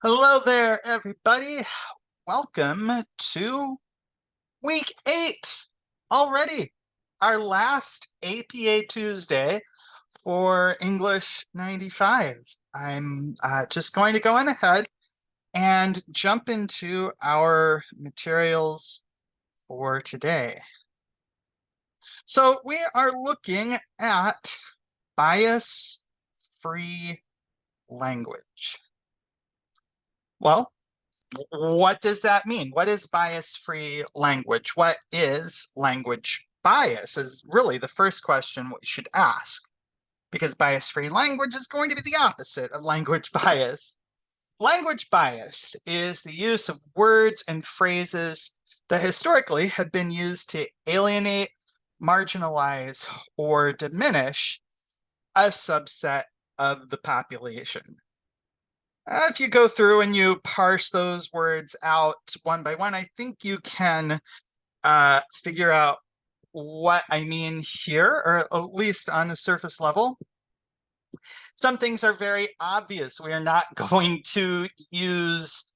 Hello there, everybody. Welcome to week 8 already, our last APA Tuesday for English 95. I'm just going to go on ahead and jump into our materials for today. So we are looking at bias-free language. Well, what does that mean? What is bias-free language? What is language bias is really the first question we should ask, because bias-free language is going to be the opposite of language bias. Language bias is the use of words and phrases that historically have been used to alienate, marginalize, or diminish a subset of the population. If you go through and you parse those words out one by one, I think you can figure out what I mean here, or at least on the surface level. Some things are very obvious. We are not going to use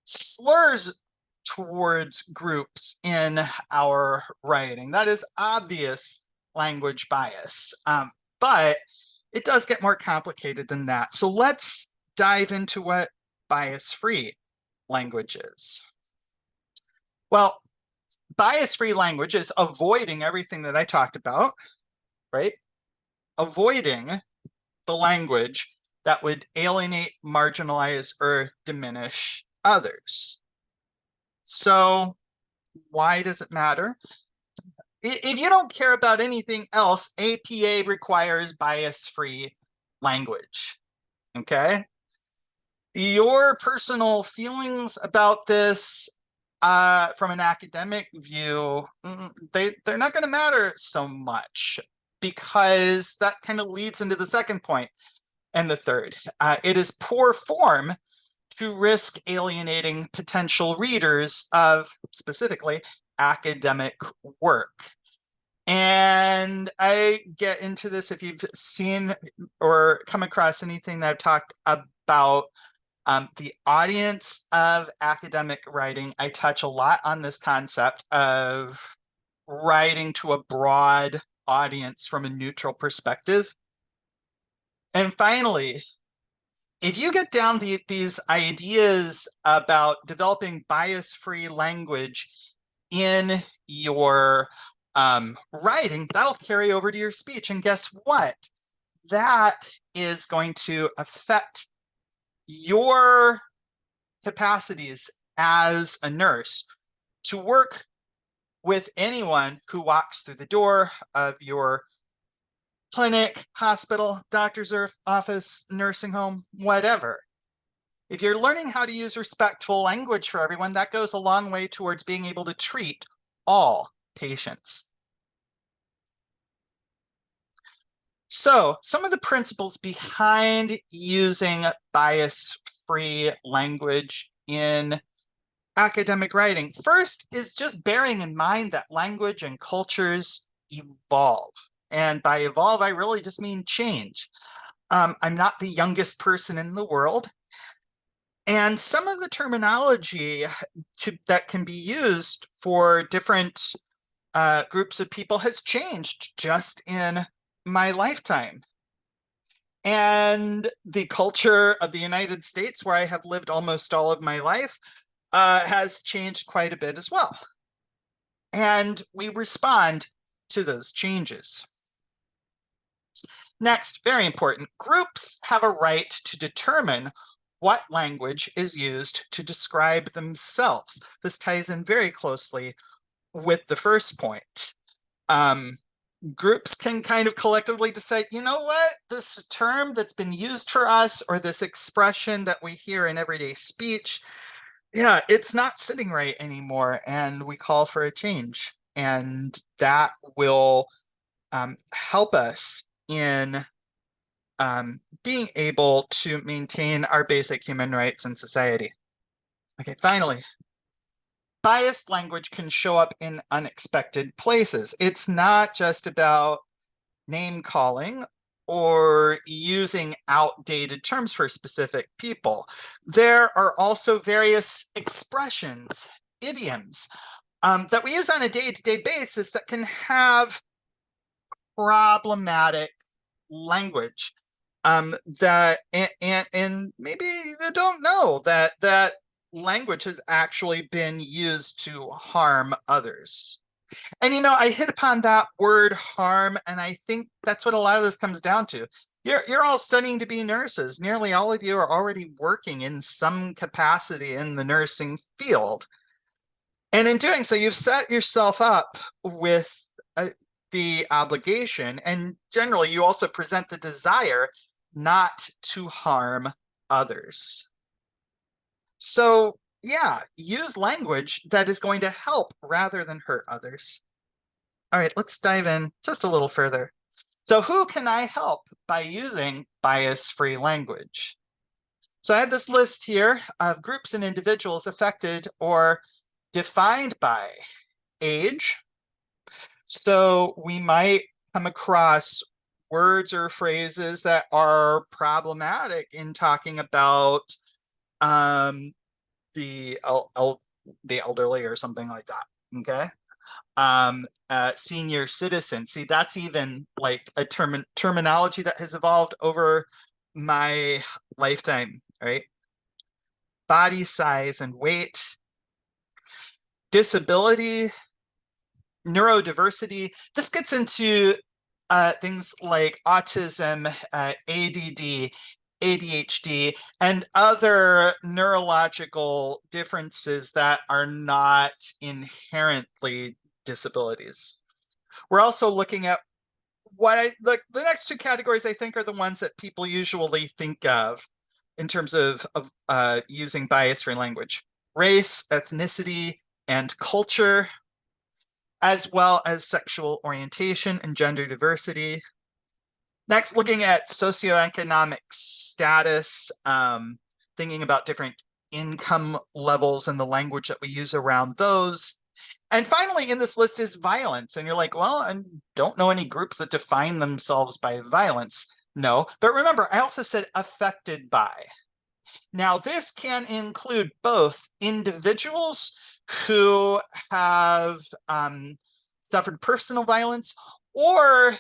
slurs towards groups in our writing. That is obvious language bias, but it does get more complicated than that. So let's dive into what bias-free language is. Well, bias-free language is avoiding everything that I talked about, right? Avoiding the language that would alienate, marginalize, or diminish others. So why does it matter? If you don't care about anything else, APA requires bias-free language, okay? Your personal feelings about this from an academic view, they're not going to matter so much, because that kind of leads into the second point and the third. It is poor form to risk alienating potential readers of, specifically, academic work. And I get into this if you've seen or come across anything that I've talked about the audience of academic writing. I touch a lot on this concept of writing to a broad audience from a neutral perspective. And finally, if you get down to these ideas about developing bias-free language in your writing, that'll carry over to your speech. And guess what? That is going to affect your capacities as a nurse to work with anyone who walks through the door of your clinic, hospital, doctor's office, nursing home, whatever. If you're learning how to use respectful language for everyone, that goes a long way towards being able to treat all patients. So, some of the principles behind using bias-free language in academic writing. First is just bearing in mind that language and cultures evolve. And by evolve, I really just mean change. I'm not the youngest person in the world. And some of the terminology that can be used for different groups of people has changed just in my lifetime. And the culture of the United States, where I have lived almost all of my life, has changed quite a bit as well. And we respond to those changes. Next, very important, groups have a right to determine what language is used to describe themselves. This ties in very closely with the first point. Groups can kind of collectively decide, you know what, this term that's been used for us, or this expression that we hear in everyday speech, yeah, it's not sitting right anymore, and we call for a change. And that will help us in being able to maintain our basic human rights in society. Okay, finally, biased language can show up in unexpected places. It's not just about name calling or using outdated terms for specific people. There are also various expressions, idioms, that we use on a day-to-day basis that can have problematic language, that and maybe you don't know that language has actually been used to harm others. And I hit upon that word harm, and I think that's what a lot of this comes down to. You're all studying to be nurses. Nearly all of you are already working in some capacity in the nursing field. And in doing so, you've set yourself up with the obligation, and generally you also present the desire not to harm others. So yeah, use language that is going to help rather than hurt others. All right, let's dive in just a little further. So who can I help by using bias-free language? So I had this list here of groups and individuals affected or defined by age. So we might come across words or phrases that are problematic in talking about the elderly or something like that. Okay. Senior citizen. See, that's even like a terminology that has evolved over my lifetime, right? Body size and weight, disability, neurodiversity. This gets into things like autism, ADD, ADHD, and other neurological differences that are not inherently disabilities. We're also looking at the next two categories I think are the ones that people usually think of in terms of using bias-free language: race, ethnicity, and culture, as well as sexual orientation and gender diversity. Next, looking at socioeconomic status, thinking about different income levels and the language that we use around those. And finally, in this list is violence. And you're like, well, I don't know any groups that define themselves by violence. No, but remember, I also said affected by. Now, this can include both individuals who have suffered personal violence, or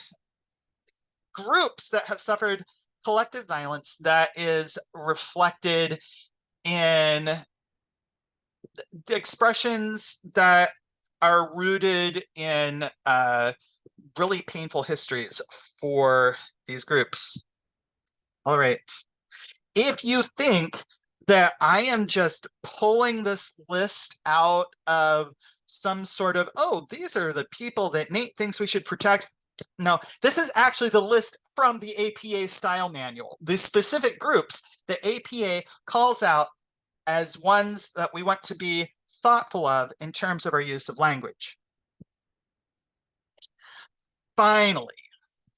groups that have suffered collective violence that is reflected in the expressions that are rooted in really painful histories for these groups. All right. If you think that I am just pulling this list out of some sort of, oh, these are the people that Nate thinks we should protect. No, this is actually the list from the APA style manual. The specific groups the APA calls out as ones that we want to be thoughtful of in terms of our use of language. Finally,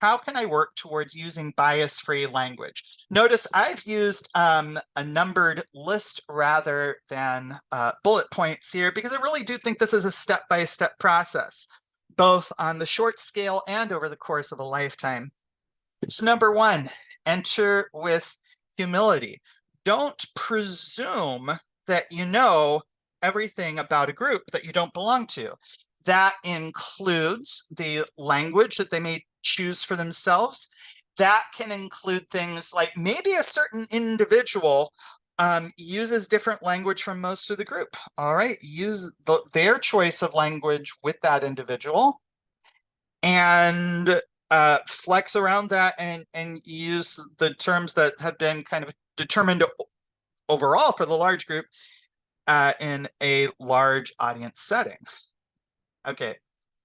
how can I work towards using bias-free language? Notice I've used a numbered list rather than bullet points here, because I really do think this is a step-by-step process, both on the short scale and over the course of a lifetime. So number one, enter with humility. Don't presume that you know everything about a group that you don't belong to. That includes the language that they may choose for themselves. That can include things like maybe a certain individual uses different language from most of the group. All right, use their choice of language with that individual, and flex around that, and use the terms that have been kind of determined overall for the large group in a large audience setting. Okay,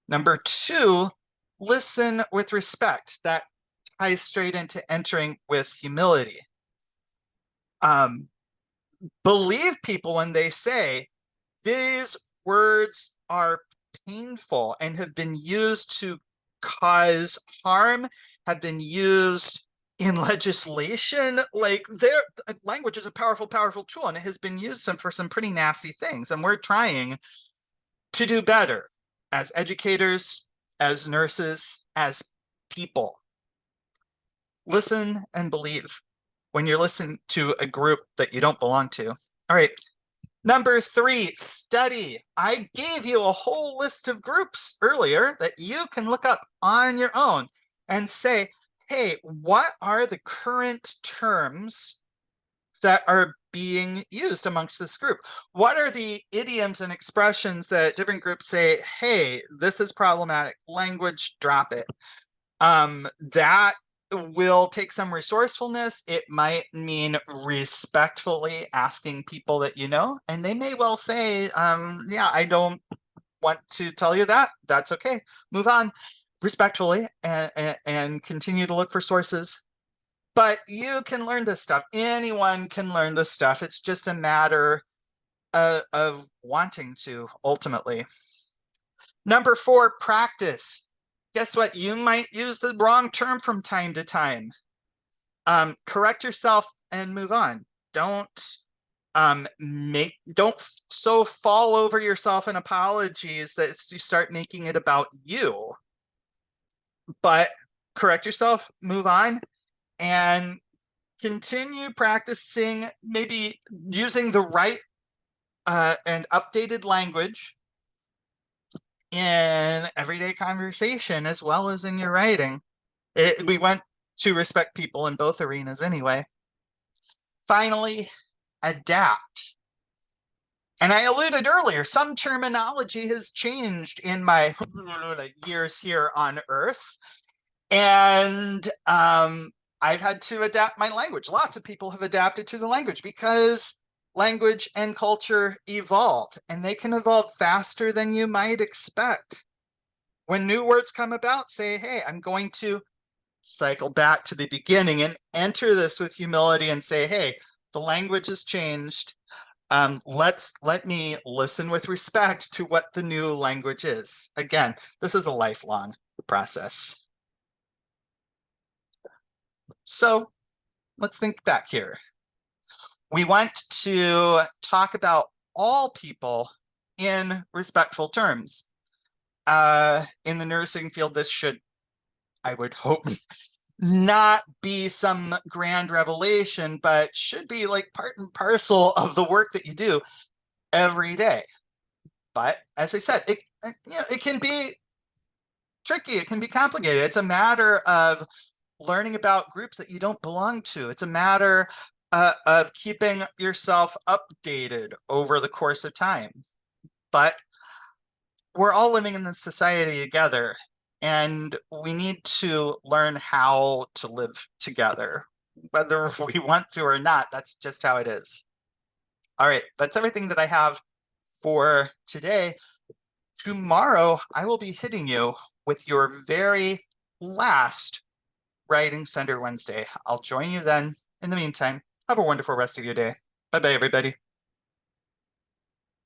number two, listen with respect. That ties straight into entering with humility. Believe people when they say these words are painful and have been used to cause harm, have been used in legislation. Like, their language is a powerful, powerful tool, and it has been used for some pretty nasty things. And we're trying to do better as educators, as nurses, as people. Listen and believe when you're listening to a group that you don't belong to. All right. Number 3, study. I gave you a whole list of groups earlier that you can look up on your own and say, hey, what are the current terms that are being used amongst this group? What are the idioms and expressions that different groups say, hey, this is problematic language, drop it? That will take some resourcefulness. It might mean respectfully asking people that you know, and they may well say, yeah, I don't want to tell you that. That's okay. Move on respectfully and continue to look for sources. But you can learn this stuff. Anyone can learn this stuff. It's just a matter of wanting to, ultimately. Number 4, practice. Guess what? You might use the wrong term from time to time. Correct yourself and move on. Don't so fall over yourself in apologies that you start making it about you. But correct yourself, move on, and continue practicing, maybe using the right and updated language in everyday conversation as well as in your writing. We want to respect people in both arenas anyway. Finally, adapt. And I alluded earlier, some terminology has changed in my years here on Earth. And I've had to adapt my language. Lots of people have adapted to the language because language and culture evolve, and they can evolve faster than you might expect. When new words come about, say, hey, I'm going to cycle back to the beginning and enter this with humility and say, hey, the language has changed. Let me listen with respect to what the new language is. Again, this is a lifelong process. So let's think back here. We want to talk about all people in respectful terms. In the nursing field, this should, I would hope, not be some grand revelation, but should be like part and parcel of the work that you do every day. But as I said, it can be tricky. It can be complicated. It's a matter of learning about groups that you don't belong to. It's a matter of keeping yourself updated over the course of time. But we're all living in this society together, and we need to learn how to live together, whether we want to or not. That's just how it is. All right, that's everything that I have for today. Tomorrow, I will be hitting you with your very last Writing Center Wednesday. I'll join you then. In the meantime, have a wonderful rest of your day. Bye-bye, everybody.